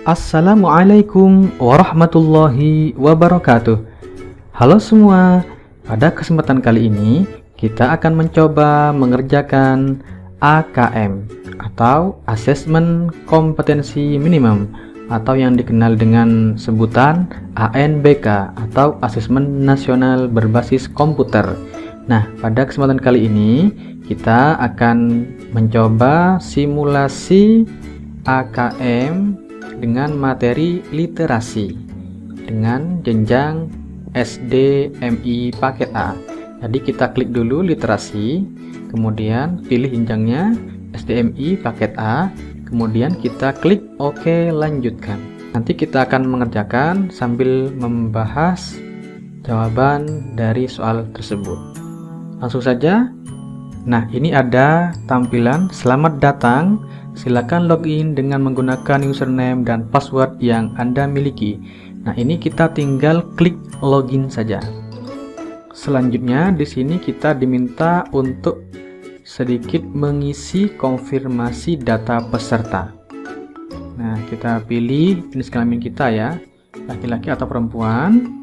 Assalamualaikum warahmatullahi wabarakatuh. Halo semua, pada kesempatan kali ini kita akan mencoba mengerjakan AKM atau Asesmen Kompetensi Minimum atau yang dikenal dengan sebutan ANBK atau Asesmen Nasional Berbasis Komputer. Nah, pada kesempatan kali ini kita akan mencoba simulasi AKM dengan materi literasi dengan jenjang SD MI paket A. Jadi kita klik dulu literasi, kemudian pilih jenjangnya SDMI paket A, kemudian kita klik OK lanjutkan. Nanti kita akan mengerjakan sambil membahas jawaban dari soal tersebut. Langsung saja. Nah, ini ada tampilan selamat datang. Silakan login dengan menggunakan username dan password yang Anda miliki. Nah, ini kita tinggal klik login saja. Selanjutnya di sini kita diminta untuk sedikit mengisi konfirmasi data peserta. Nah, kita pilih jenis kelamin kita ya, laki-laki atau perempuan.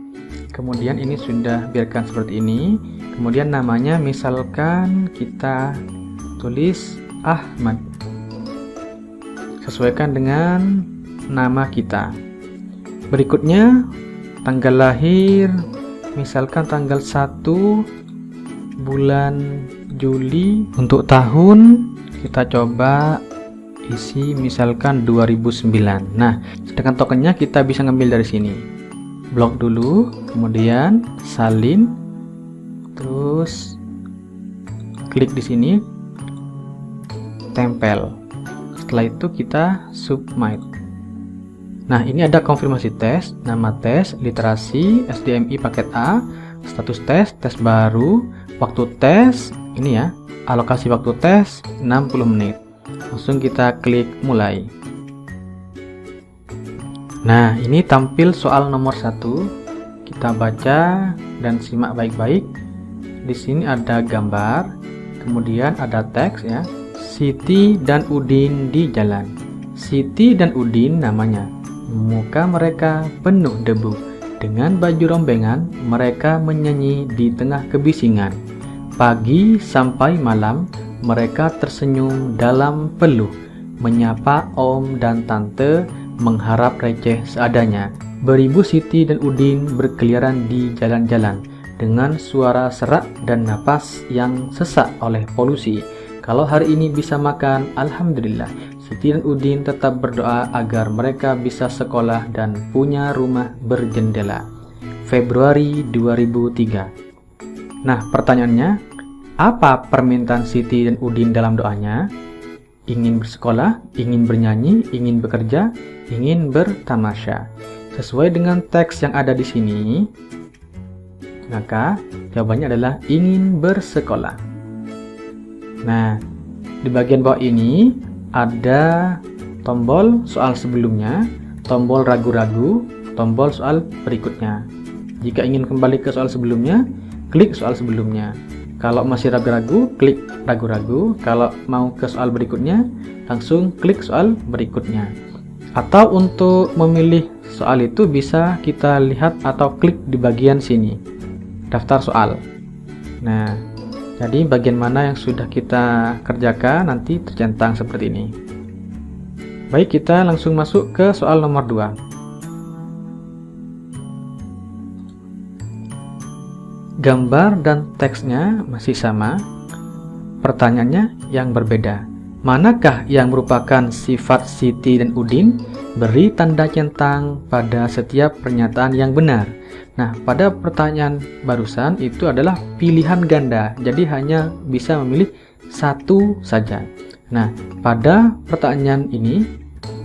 Kemudian ini sudah biarkan seperti ini. Kemudian namanya misalkan kita tulis Ahmad. Sesuaikan dengan nama kita. Berikutnya tanggal lahir, misalkan tanggal 1 bulan Juli. Untuk tahun kita coba isi misalkan 2009. Nah, sedangkan tokennya kita bisa ngambil dari sini. Blok dulu, kemudian salin, terus klik di sini, tempel. Setelah itu kita submit. Nah, ini ada konfirmasi tes, nama tes, literasi, SDMI paket A, status tes baru, waktu tes, ini ya, alokasi waktu tes 60 menit. Langsung kita klik mulai. Nah, ini tampil soal nomor 1. Kita baca dan simak baik-baik. Di sini ada gambar, kemudian ada teks ya. Siti dan Udin di jalan. Siti dan Udin namanya. Muka mereka penuh debu. Dengan baju rombengan, mereka menyanyi di tengah kebisingan. Pagi sampai malam, mereka tersenyum dalam peluh. Menyapa om dan tante, mengharap receh seadanya. Beribu Siti dan Udin berkeliaran di jalan-jalan dengan suara serak dan napas yang sesak oleh polusi. Kalau hari ini bisa makan, alhamdulillah. Siti dan Udin tetap berdoa agar mereka bisa sekolah dan punya rumah berjendela. Februari 2003. Nah, pertanyaannya, apa permintaan Siti dan Udin dalam doanya? Ingin bersekolah, ingin bernyanyi, ingin bekerja, ingin bertamasya. Sesuai dengan teks yang ada di sini, maka jawabannya adalah ingin bersekolah. Nah, di bagian bawah ini ada tombol soal sebelumnya, tombol ragu-ragu, tombol soal berikutnya. Jika ingin kembali ke soal sebelumnya, klik soal sebelumnya. Kalau masih ragu-ragu, klik ragu-ragu. Kalau mau ke soal berikutnya, langsung klik soal berikutnya. Atau untuk memilih soal itu bisa kita lihat atau klik di bagian sini, daftar soal. Nah, jadi bagian mana yang sudah kita kerjakan nanti tercentang seperti ini. Baik, kita langsung masuk ke soal nomor 2. Gambar dan teksnya masih sama. Pertanyaannya yang berbeda. Manakah yang merupakan sifat Siti dan Udin? Beri tanda centang pada setiap pernyataan yang benar. Nah, pada pertanyaan barusan itu adalah pilihan ganda, jadi hanya bisa memilih satu saja. Nah, pada pertanyaan ini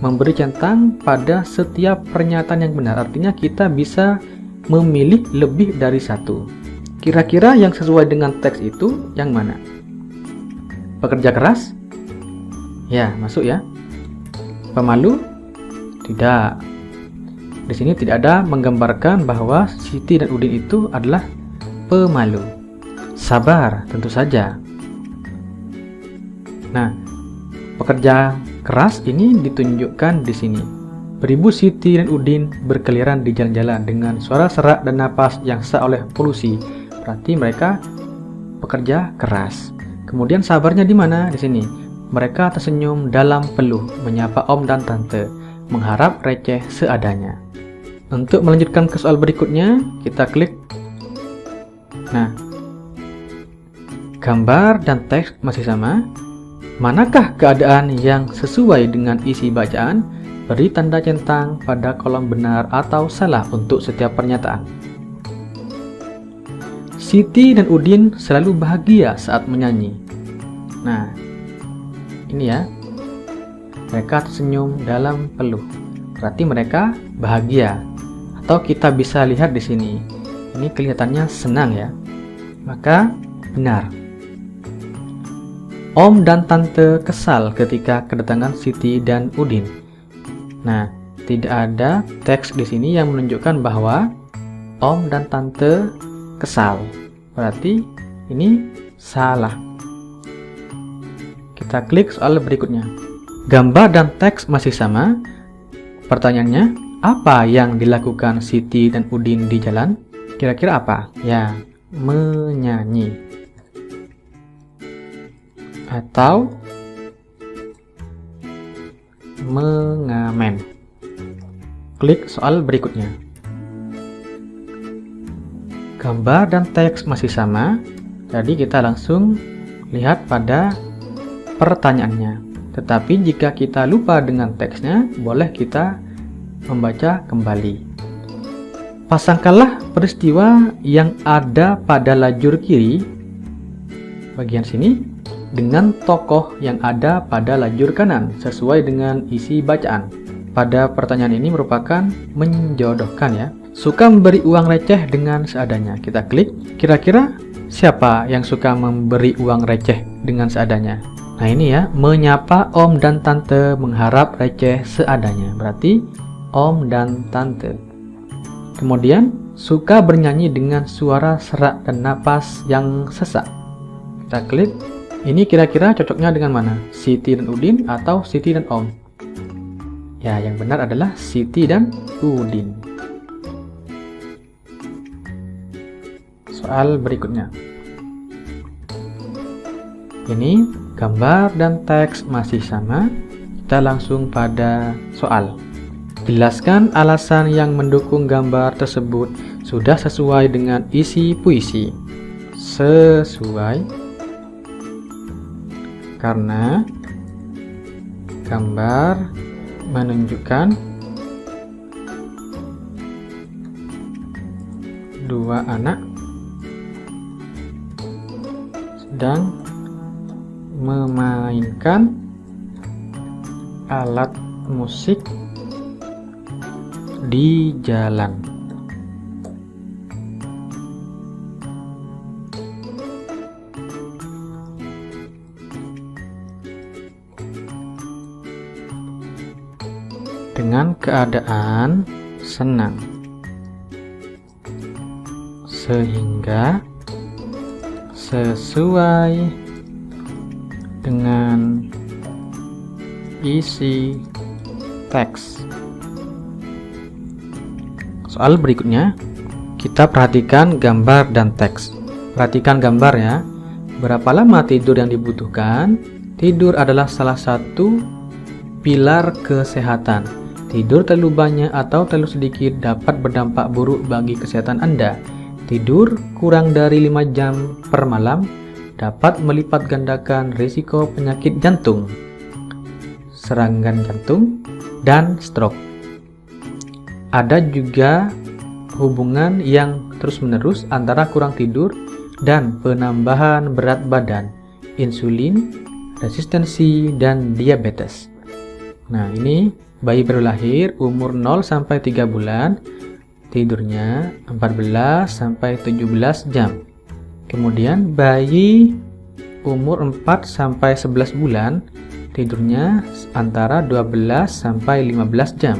memberi centang pada setiap pernyataan yang benar, artinya kita bisa memilih lebih dari satu. Kira-kira yang sesuai dengan teks itu yang mana? Pekerja keras? Ya, masuk ya. Pemalu? Tidak. Di sini tidak ada menggambarkan bahwa Siti dan Udin itu adalah pemalu. Sabar, tentu saja. Nah, pekerja keras ini ditunjukkan di sini. Beribu Siti dan Udin berkeliaran di jalan-jalan dengan suara serak dan napas yang sesak oleh polusi. Berarti mereka pekerja keras. Kemudian sabarnya di mana? Di sini. Mereka tersenyum dalam peluh, menyapa om dan tante, mengharap receh seadanya. Untuk melanjutkan ke soal berikutnya, kita klik. Nah, gambar dan teks masih sama. Manakah keadaan yang sesuai dengan isi bacaan? Beri tanda centang pada kolom benar atau salah untuk setiap pernyataan. Siti dan Udin selalu bahagia saat menyanyi. Nah, ini ya. Mereka tersenyum dalam peluh. Berarti mereka bahagia. Atau kita bisa lihat di sini. Ini kelihatannya senang ya. Maka benar. Om dan tante kesal ketika kedatangan Siti dan Udin. Nah, tidak ada teks di sini yang menunjukkan bahwa om dan tante kesal. Berarti ini salah. Kita klik soal berikutnya. Gambar dan teks masih sama. Pertanyaannya, apa yang dilakukan Siti dan Udin di jalan? Kira-kira apa? Ya, menyanyi. Atau mengamen. Klik soal berikutnya. Gambar dan teks masih sama, jadi kita langsung lihat pada pertanyaannya. Tetapi jika kita lupa dengan teksnya, boleh kita membaca kembali. Pasangkanlah peristiwa yang ada pada lajur kiri, bagian sini, dengan tokoh yang ada pada lajur kanan sesuai dengan isi bacaan. Pada pertanyaan ini merupakan menjodohkan ya. Suka memberi uang receh dengan seadanya. Kita klik. Kira-kira siapa yang suka memberi uang receh dengan seadanya? Nah ini ya, menyapa om dan tante mengharap receh seadanya. Berarti om dan tante. Kemudian suka bernyanyi dengan suara serak dan napas yang sesak. Kita klik. Ini kira-kira cocoknya dengan mana? Siti dan Udin atau Siti dan Om? Ya, yang benar adalah Siti dan Udin. Soal berikutnya. Ini gambar dan teks masih sama. Kita langsung pada soal. Jelaskan alasan yang mendukung gambar tersebut sudah sesuai dengan isi puisi. Sesuai karena gambar menunjukkan dua anak sedang memainkan alat musik di jalan. Dengan keadaan senang, sehingga sesuai dengan isi teks. Soal berikutnya, kita perhatikan gambar dan teks. Perhatikan gambar ya. Berapa lama tidur yang dibutuhkan? Tidur adalah salah satu pilar kesehatan. Tidur terlalu banyak atau terlalu sedikit dapat berdampak buruk bagi kesehatan Anda. Tidur kurang dari 5 jam per malam dapat melipat gandakan risiko penyakit jantung, serangan jantung, dan stroke. Ada juga hubungan yang terus-menerus antara kurang tidur dan penambahan berat badan, insulin, resistensi, dan diabetes. Nah, ini bayi baru lahir umur 0 sampai 3 bulan, tidurnya 14 sampai 17 jam. Kemudian bayi umur 4 sampai 11 bulan, tidurnya antara 12 sampai 15 jam.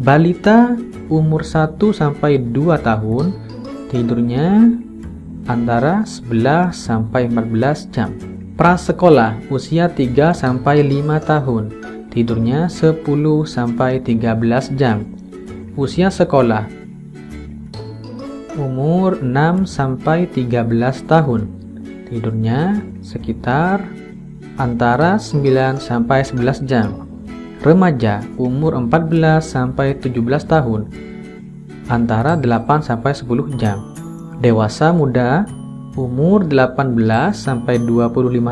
Balita umur 1 sampai 2 tahun, tidurnya antara 11 sampai 14 jam. Prasekolah usia 3 sampai 5 tahun, tidurnya 10-13 jam. Usia sekolah, umur 6-13 tahun, tidurnya sekitar antara 9-11 jam. Remaja, umur 14-17 tahun, antara 8-10 jam. Dewasa muda, umur 18-25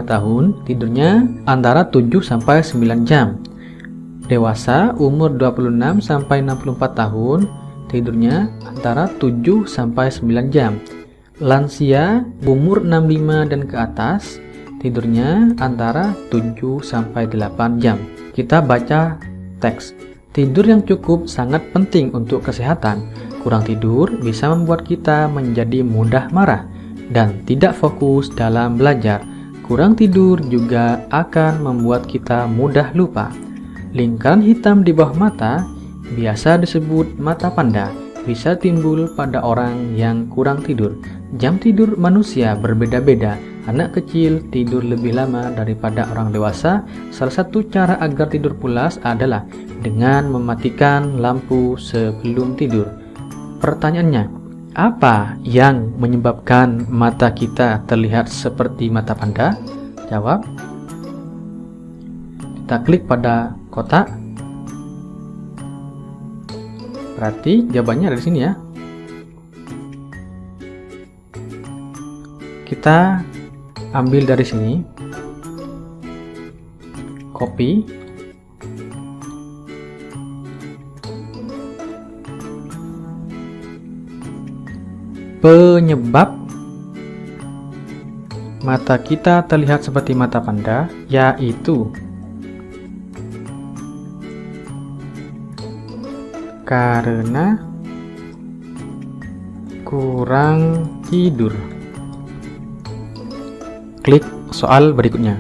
tahun, tidurnya antara 7-9 jam. Dewasa, umur 26-64 tahun, tidurnya antara 7-9 jam. Lansia, umur 65 dan ke atas, tidurnya antara 7-8 jam. Kita baca teks. Tidur yang cukup sangat penting untuk kesehatan. Kurang tidur bisa membuat kita menjadi mudah marah dan tidak fokus dalam belajar. Kurang tidur juga akan membuat kita mudah lupa. Lingkaran hitam di bawah mata, biasa disebut mata panda, bisa timbul pada orang yang kurang tidur. Jam tidur manusia berbeda-beda. Anak kecil tidur lebih lama daripada orang dewasa. Salah satu cara agar tidur pulas adalah dengan mematikan lampu sebelum tidur. Pertanyaannya, apa yang menyebabkan mata kita terlihat seperti mata panda? Jawab. Kita klik pada kotak. Berarti jawabannya ada di sini ya. Kita ambil dari sini, copy. Penyebab mata kita terlihat seperti mata panda yaitu karena kurang tidur. Klik soal berikutnya.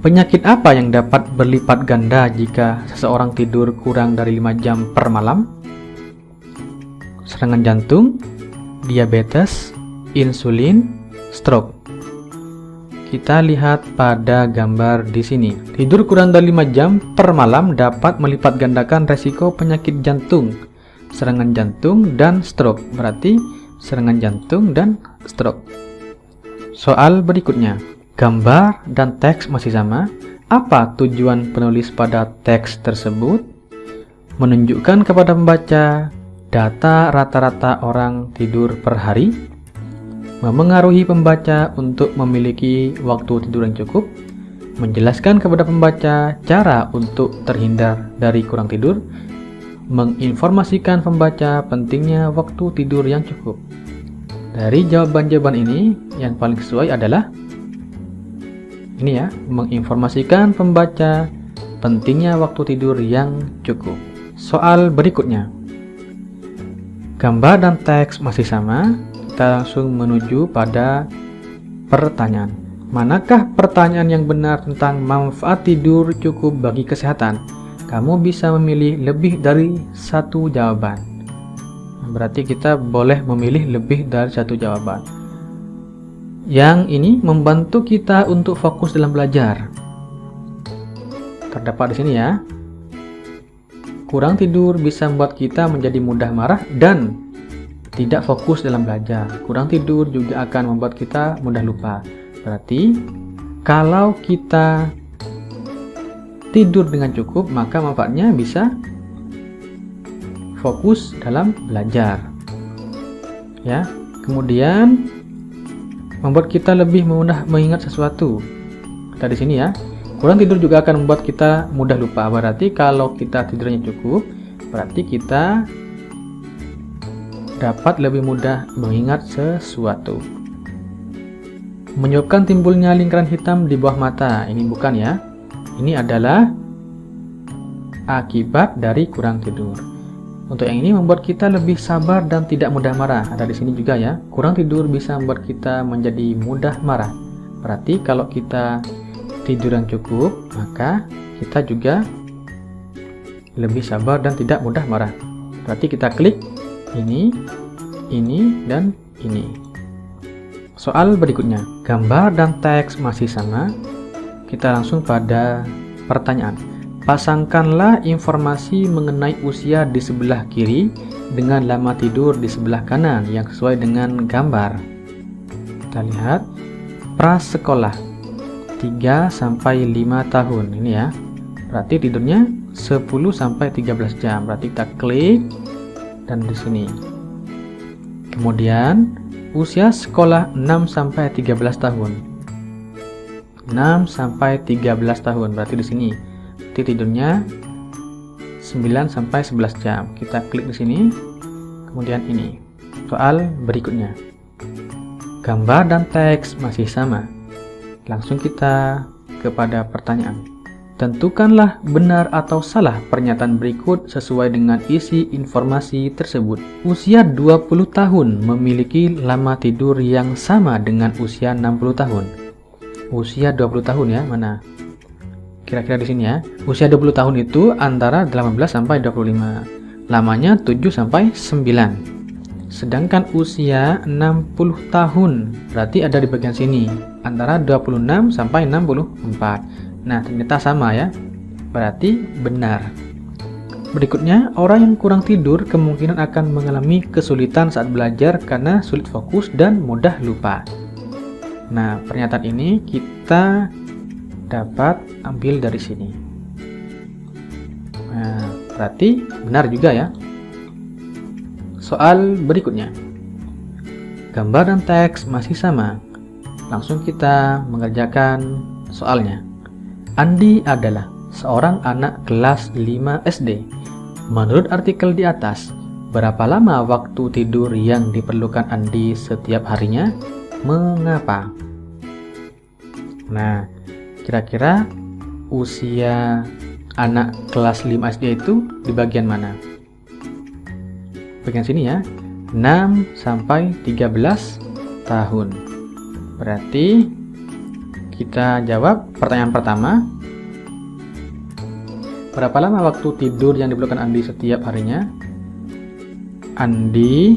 Penyakit apa yang dapat berlipat ganda jika seseorang tidur kurang dari 5 jam per malam? Serangan jantung, diabetes, insulin, stroke. Kita lihat pada gambar di sini. Tidur kurang dari 5 jam per malam dapat melipat gandakan resiko penyakit jantung, serangan jantung, dan stroke. Berarti serangan jantung dan stroke. Soal berikutnya. Gambar dan teks masih sama. Apa tujuan penulis pada teks tersebut? Menunjukkan kepada pembaca data rata-rata orang tidur per hari, memengaruhi pembaca untuk memiliki waktu tidur yang cukup, menjelaskan kepada pembaca cara untuk terhindar dari kurang tidur, menginformasikan pembaca pentingnya waktu tidur yang cukup. Dari jawaban-jawaban ini, yang paling sesuai adalah ini ya, menginformasikan pembaca pentingnya waktu tidur yang cukup. Soal berikutnya. Gambar dan teks masih sama, kita langsung menuju pada pertanyaan. Manakah pertanyaan yang benar tentang manfaat tidur cukup bagi kesehatan? Kamu bisa memilih lebih dari satu jawaban. Berarti kita boleh memilih lebih dari satu jawaban. Yang ini membantu kita untuk fokus dalam belajar. Terdapat di sini ya. Kurang tidur bisa membuat kita menjadi mudah marah dan tidak fokus dalam belajar. Kurang tidur juga akan membuat kita mudah lupa. Berarti, kalau kita tidur dengan cukup, maka manfaatnya bisa fokus dalam belajar. Ya, kemudian membuat kita lebih mudah mengingat sesuatu. Kita di sini ya. Kurang tidur juga akan membuat kita mudah lupa. Berarti kalau kita tidurnya cukup, berarti kita dapat lebih mudah mengingat sesuatu. Menyebabkan timbulnya lingkaran hitam di bawah mata. Ini bukan ya. Ini adalah akibat dari kurang tidur. Untuk yang ini membuat kita lebih sabar dan tidak mudah marah. Ada di sini juga ya. Kurang tidur bisa membuat kita menjadi mudah marah. Berarti kalau kita tidur yang cukup, maka kita juga lebih sabar dan tidak mudah marah. Berarti kita klik ini, dan ini. Soal berikutnya. Gambar dan teks masih sama. Kita langsung pada pertanyaan. Pasangkanlah informasi mengenai usia di sebelah kiri dengan lama tidur di sebelah kanan yang sesuai dengan gambar. Kita lihat prasekolah 3-5 tahun ini ya. Berarti tidurnya 10-13 jam. Berarti kita klik dan di sini. Kemudian usia sekolah 6-13 tahun. 6-13 tahun berarti di sini. Tidurnya 9-11 jam. Kita klik di sini. Kemudian ini. Soal berikutnya. Gambar dan teks masih sama. Langsung kita kepada pertanyaan. Tentukanlah benar atau salah pernyataan berikut sesuai dengan isi informasi tersebut. Usia 20 tahun memiliki lama tidur yang sama dengan usia 60 tahun. Usia 20 tahun ya, mana? Kira-kira di sini ya. Usia 20 tahun itu antara 18-25. Lamanya 7-9. Sedangkan usia 60 tahun berarti ada di bagian sini, antara 26-64. Nah, ternyata sama ya. Berarti benar. Berikutnya, orang yang kurang tidur kemungkinan akan mengalami kesulitan saat belajar karena sulit fokus dan mudah lupa. Nah, pernyataan ini kita dapat ambil dari sini. Nah, berarti benar juga ya. Soal berikutnya. Gambar dan teks masih sama. Langsung kita mengerjakan soalnya. Andi adalah seorang anak kelas 5 SD. Menurut artikel di atas, berapa lama waktu tidur yang diperlukan Andi setiap harinya? Mengapa? Nah, kira-kira usia anak kelas 5 SD itu di bagian mana? Bagian sini ya, 6-13 tahun. Berarti kita jawab pertanyaan pertama. Berapa lama waktu tidur yang diperlukan Andi setiap harinya? Andi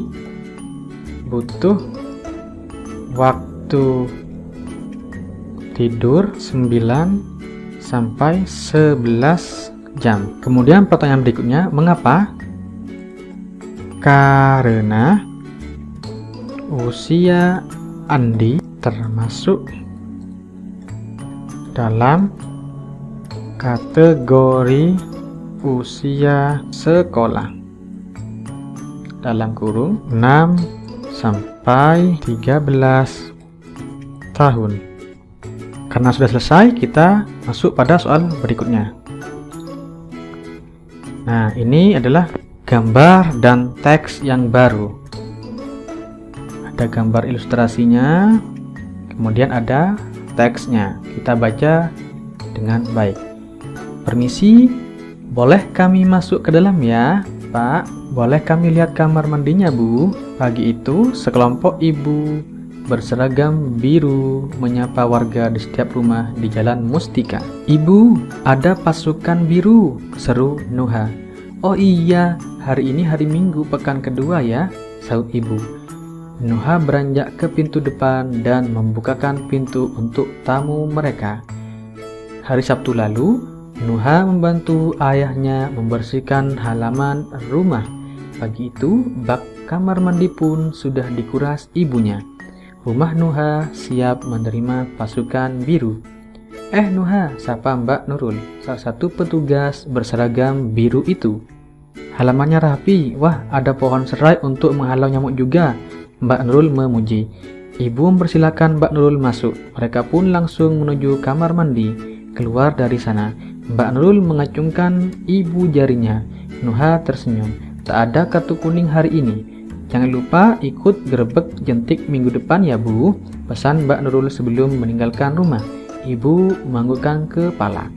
butuh waktu tidur 9-11 jam. Kemudian pertanyaan berikutnya, mengapa? Karena usia Andi termasuk dalam kategori usia sekolah. Dalam kurung 6-13 tahun. Karena sudah selesai, kita masuk pada soal berikutnya. Nah, ini adalah gambar dan teks yang baru. Ada gambar ilustrasinya, kemudian ada teksnya. Kita baca dengan baik. Permisi, boleh kami masuk ke dalam ya, Pak? Boleh kami lihat kamar mandinya, Bu? Pagi itu, sekelompok ibu berseragam biru menyapa warga di setiap rumah di Jalan Mustika. Ibu, ada pasukan biru, seru Nuha. Oh iya, hari ini hari Minggu pekan kedua ya, sahut ibu. Nuha beranjak ke pintu depan dan membukakan pintu untuk tamu mereka. Hari Sabtu lalu, Nuha membantu ayahnya membersihkan halaman rumah. Pagi itu, bak kamar mandi pun sudah dikuras ibunya. Rumah Nuha siap menerima pasukan biru. Nuha, sapa Mbak Nurul, salah satu petugas berseragam biru itu. Halamannya rapi, wah ada pohon serai untuk menghalau nyamuk juga, Mbak Nurul memuji. Ibu mempersilahkan Mbak Nurul masuk. Mereka pun langsung menuju kamar mandi. Keluar dari sana, Mbak Nurul mengacungkan ibu jarinya. Nuha tersenyum. Tak ada kartu kuning hari ini. Jangan lupa ikut gerebek jentik minggu depan ya Bu, pesan Mbak Nurul sebelum meninggalkan rumah. Ibu menganggukkan kepala.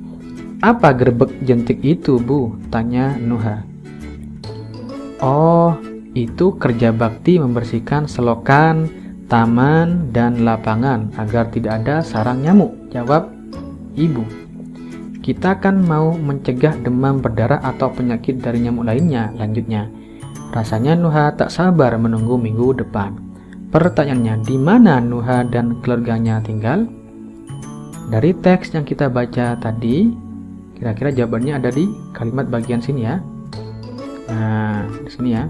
Apa gerebek jentik itu Bu? Tanya Nuha. Oh, itu kerja bakti membersihkan selokan, taman, dan lapangan agar tidak ada sarang nyamuk, jawab ibu. Kita kan mau mencegah demam berdarah atau penyakit dari nyamuk lainnya, lanjutnya. Rasanya Nuha tak sabar menunggu minggu depan. Pertanyaannya, di mana Nuha dan keluarganya tinggal? Dari teks yang kita baca tadi, Kira-kira jawabannya ada di kalimat bagian sini ya. Nah, di sini ya.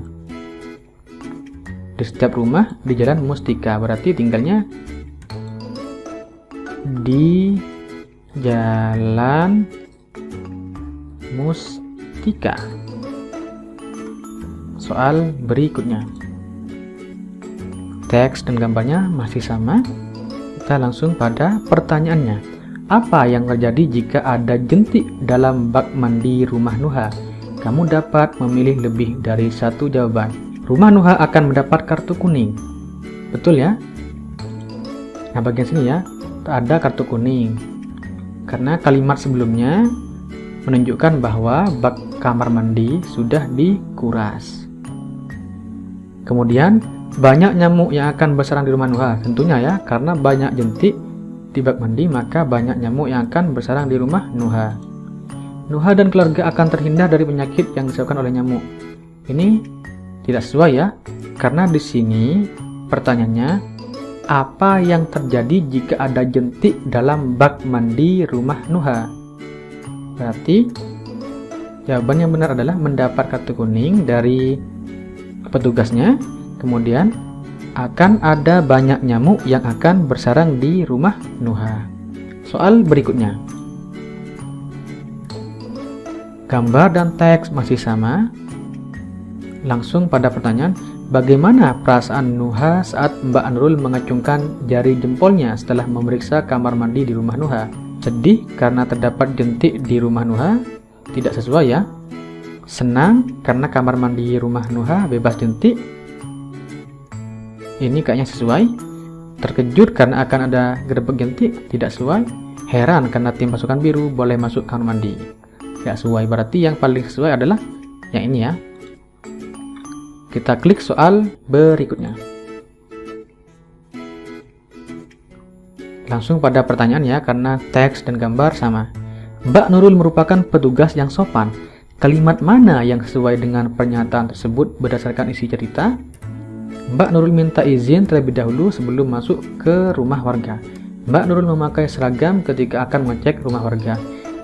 Di setiap rumah di Jalan Mustika, berarti tinggalnya di Jalan Mustika. Soal berikutnya. Teks dan gambarnya masih sama. Kita langsung pada pertanyaannya. Apa yang terjadi jika ada jentik dalam bak mandi rumah Nuha? Kamu dapat memilih lebih dari satu jawaban. Rumah Nuha akan mendapat kartu kuning. Betul ya? Nah, bagian sini ya, ada kartu kuning. Karena kalimat sebelumnya menunjukkan bahwa bak kamar mandi sudah dikuras. Kemudian, banyak nyamuk yang akan bersarang di rumah Nuha. Tentunya ya, karena banyak jentik di bak mandi, maka banyak nyamuk yang akan bersarang di rumah Nuha. Nuha dan keluarga akan terhindar dari penyakit yang disebabkan oleh nyamuk. Ini tidak sesuai ya, karena di sini pertanyaannya, apa yang terjadi jika ada jentik dalam bak mandi rumah Nuha? Berarti jawaban yang benar adalah mendapat kartu kuning dari petugasnya, kemudian akan ada banyak nyamuk yang akan bersarang di rumah Nuha. Soal berikutnya. Gambar dan teks masih sama. Langsung pada pertanyaan, bagaimana perasaan Nuha saat Mbak Nurul mengacungkan jari jempolnya setelah memeriksa kamar mandi di rumah Nuha? Sedih karena terdapat jentik di rumah Nuha? Tidak sesuai ya. Senang karena kamar mandi rumah Nuha bebas jentik? Ini kayaknya sesuai. Terkejut karena akan ada gerbek jentik? Tidak sesuai. Heran karena tim pasukan biru boleh masuk kamar mandi? Tidak sesuai. Berarti yang paling sesuai adalah yang ini ya. Kita klik soal berikutnya. Langsung pada pertanyaan ya, karena teks dan gambar sama. Mbak Nurul merupakan petugas yang sopan. Kalimat mana yang sesuai dengan pernyataan tersebut berdasarkan isi cerita? Mbak Nurul minta izin terlebih dahulu sebelum masuk ke rumah warga. Mbak Nurul memakai seragam ketika akan mengecek rumah warga.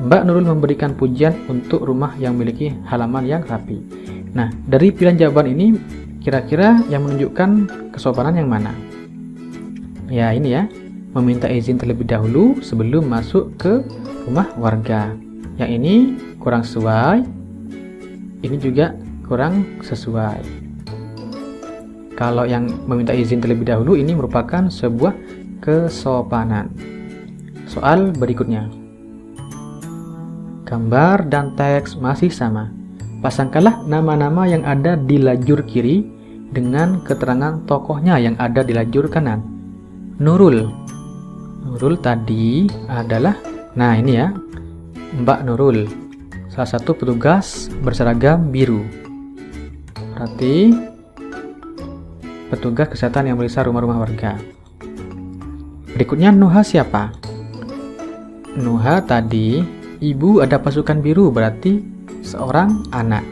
Mbak Nurul memberikan pujian untuk rumah yang memiliki halaman yang rapi. Nah, dari pilihan jawaban ini, kira-kira yang menunjukkan kesopanan yang mana? Ya, ini ya. Meminta izin terlebih dahulu sebelum masuk ke rumah warga. Yang ini kurang sesuai. Ini juga kurang sesuai. Kalau yang meminta izin terlebih dahulu ini merupakan sebuah kesopanan. Soal berikutnya. Gambar dan teks masih sama. Pasangkanlah nama-nama yang ada di lajur kiri dengan keterangan tokohnya yang ada di lajur kanan. Nurul. Nurul tadi adalah, nah ini ya, Mbak Nurul, salah satu petugas berseragam biru. Berarti petugas kesehatan yang memeriksa rumah-rumah warga. Berikutnya Nuha siapa? Nuha tadi, ibu ada pasukan biru, berarti seorang anak.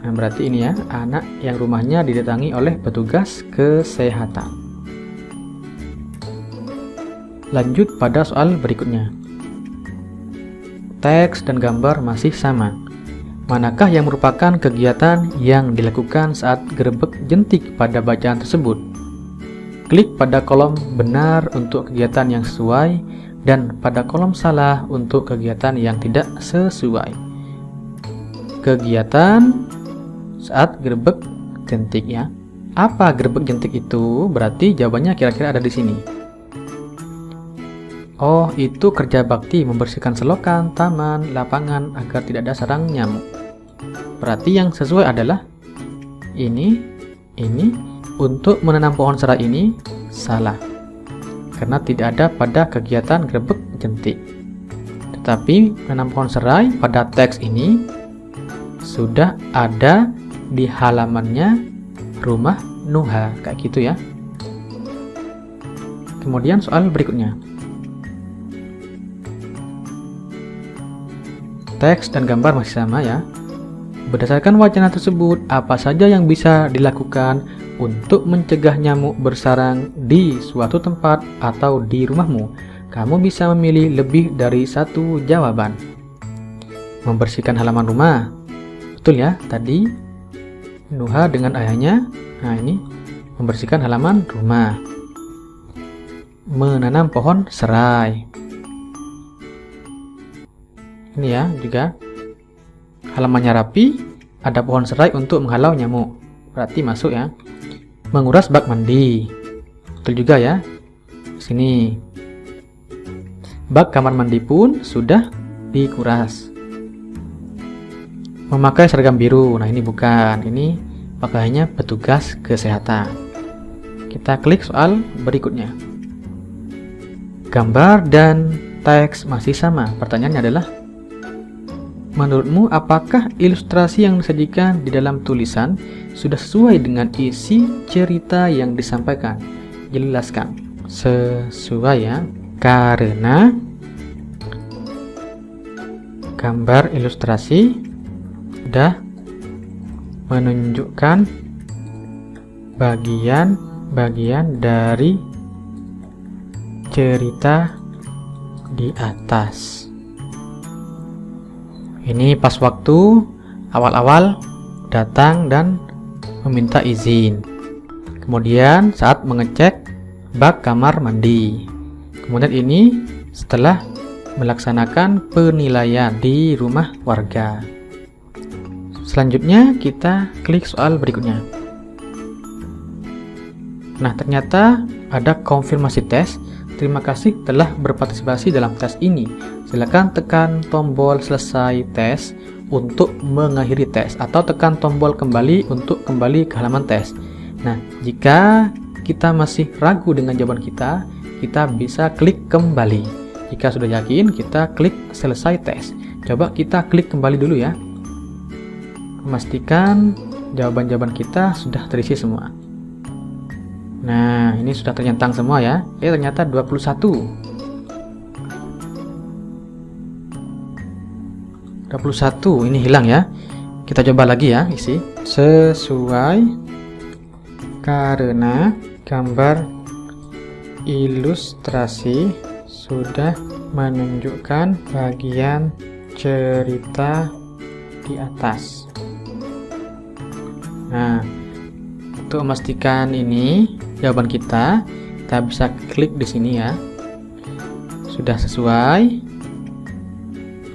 Nah, berarti ini ya, anak yang rumahnya didatangi oleh petugas kesehatan. Lanjut pada soal berikutnya. Teks dan gambar masih sama. Manakah yang merupakan kegiatan yang dilakukan saat gerebek jentik pada bacaan tersebut? Klik pada kolom benar untuk kegiatan yang sesuai dan pada kolom salah untuk kegiatan yang tidak sesuai. Kegiatan saat gerebek jentik ya. Apa gerebek jentik itu? Berarti jawabannya kira-kira ada di sini. Oh, itu kerja bakti membersihkan selokan, taman, lapangan agar tidak ada sarang nyamuk. Berarti yang sesuai adalah ini. Untuk menanam pohon serai ini salah. Karena tidak ada pada kegiatan gerebek jentik. Tetapi menanam pohon serai pada teks ini sudah ada di halamannya rumah Nuha, kayak gitu ya. Kemudian soal berikutnya. Teks dan gambar masih sama ya. Berdasarkan wacana tersebut, apa saja yang bisa dilakukan untuk mencegah nyamuk bersarang di suatu tempat atau di rumahmu? kamu bisa memilih lebih dari satu jawaban. Membersihkan halaman rumah. Betul ya, tadi Nuha dengan ayahnya. Nah, ini membersihkan halaman rumah. Menanam pohon serai. Ini ya, juga halamannya rapi, ada pohon serai untuk menghalau nyamuk. Berarti masuk ya. Menguras bak mandi. Betul juga ya. Sini. Bak kamar mandi pun sudah dikuras. Memakai seragam biru. Nah, ini bukan. Ini pakaiannya petugas kesehatan. Kita klik soal berikutnya. Gambar dan teks masih sama. Pertanyaannya adalah, menurutmu apakah ilustrasi yang disajikan di dalam tulisan sudah sesuai dengan isi cerita yang disampaikan? Jelaskan. Sesuai ya. Karena gambar ilustrasi sudah menunjukkan bagian-bagian dari cerita di atas. Ini pas waktu awal-awal datang dan meminta izin. Kemudian saat mengecek bak kamar mandi. Kemudian ini setelah melaksanakan penilaian di rumah warga. Selanjutnya kita klik soal berikutnya. Nah, ternyata ada konfirmasi tes. Terima kasih telah berpartisipasi dalam tes ini. Silakan tekan tombol selesai tes untuk mengakhiri tes, atau tekan tombol kembali untuk kembali ke halaman tes. Nah, jika kita masih ragu dengan jawaban kita bisa klik kembali. Jika sudah yakin, kita klik selesai tes. Coba kita klik kembali dulu ya. Memastikan jawaban-jawaban kita sudah terisi semua. Nah, ini sudah ternyentang semua ya. Ternyata 21. 21 ini hilang ya. Kita coba lagi ya, isi. Sesuai karena gambar ilustrasi sudah menunjukkan bagian cerita di atas. Nah, untuk memastikan ini jawaban kita bisa klik di sini ya. Sudah sesuai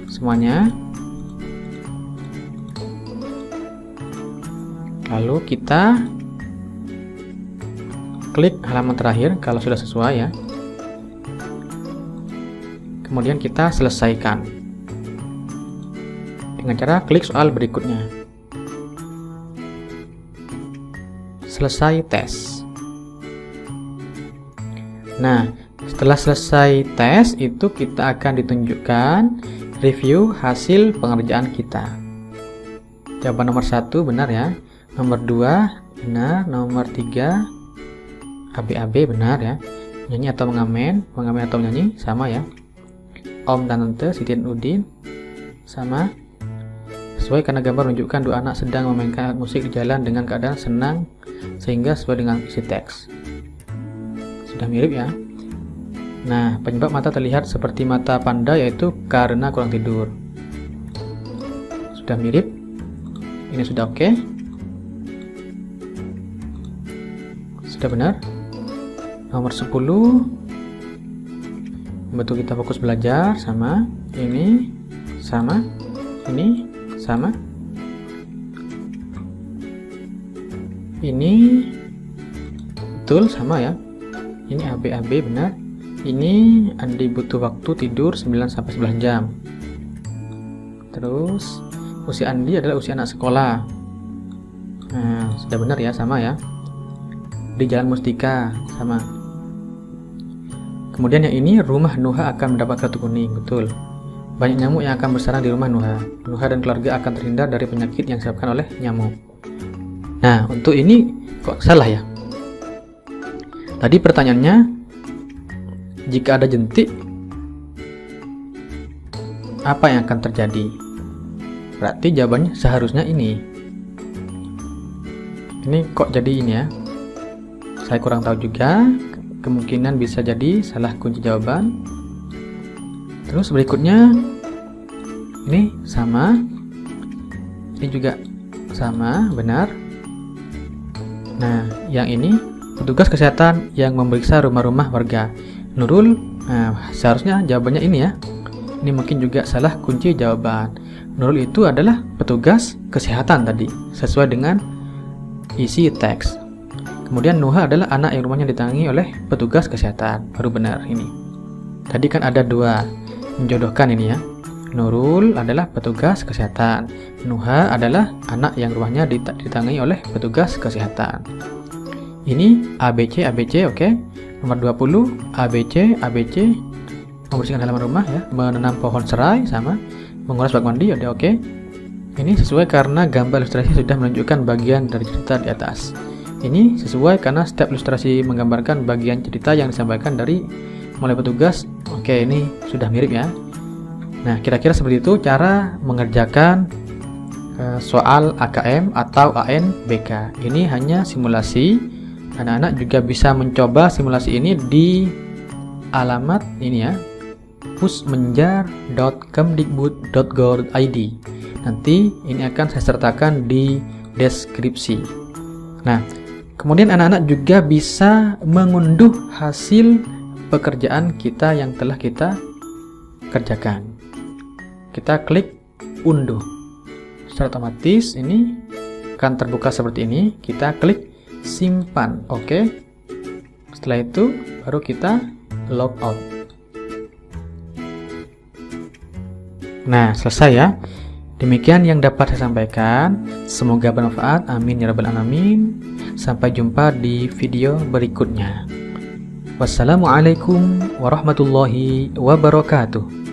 semuanya. Lalu kita klik halaman terakhir kalau sudah sesuai ya. Kemudian kita selesaikan dengan cara klik soal berikutnya. Selesai tes. Nah, setelah selesai tes itu kita akan ditunjukkan review hasil pengerjaan kita. Jawaban nomor 1 benar ya. Nomor 2 benar. Nomor 3 AB benar ya. Nyanyi atau mengamen atau menyanyi sama ya. Om dan Tante, Siti dan Udin sama. Sesuai karena gambar menunjukkan dua anak sedang memainkan alat musik di jalan dengan keadaan senang sehingga sesuai dengan isi teks. Sudah mirip ya. Nah, penyebab mata terlihat seperti mata panda yaitu karena kurang tidur. Sudah mirip. Ini sudah oke. Sudah benar. Nomor 10 membantu kita fokus belajar sama. Ini sama. Ini sama. Ini betul sama ya. Ini AB benar. Ini Andi butuh waktu tidur 9-11 jam. Terus usia Andi adalah usia anak sekolah. Nah, sudah benar ya, sama ya. Di Jalan Mustika sama. Kemudian yang ini rumah Nuha akan mendapat kartu kuning, betul. Banyak nyamuk yang akan bersarang di rumah Nuha. Nuha dan keluarga akan terhindar dari penyakit yang disebabkan oleh nyamuk. Nah, untuk ini kok salah ya? Tadi pertanyaannya, jika ada jentik, apa yang akan terjadi? Berarti jawabannya seharusnya ini. Ini kok jadi ini ya? Saya kurang tahu juga. Kemungkinan bisa jadi salah kunci jawaban. Terus berikutnya ini sama, ini juga sama, benar. Nah, yang ini petugas kesehatan yang memeriksa rumah-rumah warga. Nurul, nah seharusnya jawabannya ini ya. Ini mungkin juga salah kunci jawaban. Nurul itu adalah petugas kesehatan tadi, sesuai dengan isi teks. Kemudian Nuha adalah anak yang rumahnya ditangani oleh petugas kesehatan. Baru benar ini. Tadi kan ada dua, menjodohkan ini ya. Nurul adalah petugas kesehatan. Nuha adalah anak yang rumahnya ditangani oleh petugas kesehatan. Ini ABC, oke. Nomor 20, ABC, membersihkan halaman rumah ya, menanam pohon serai sama, menguras bak mandi, ada oke. Ini sesuai karena gambar ilustrasi sudah menunjukkan bagian dari cerita di atas. Ini sesuai karena setiap ilustrasi menggambarkan bagian cerita yang disampaikan dari mulai petugas. Oke, ini sudah mirip ya. Nah, kira-kira seperti itu cara mengerjakan soal AKM atau ANBK. Ini hanya simulasi. Anak-anak juga bisa mencoba simulasi ini di alamat ini ya, pusmenjar.kemdikbud.go.id. Nanti ini akan saya sertakan di deskripsi. Nah, kemudian anak-anak juga bisa mengunduh hasil pekerjaan kita yang telah kita kerjakan. Kita klik unduh. Secara otomatis ini akan terbuka seperti ini. Kita klik simpan, oke. Setelah itu baru kita log out. Nah, selesai ya. Demikian yang dapat saya sampaikan. Semoga bermanfaat. Amin ya rabbal alamin. Sampai jumpa di video berikutnya. Wassalamualaikum warahmatullahi wabarakatuh.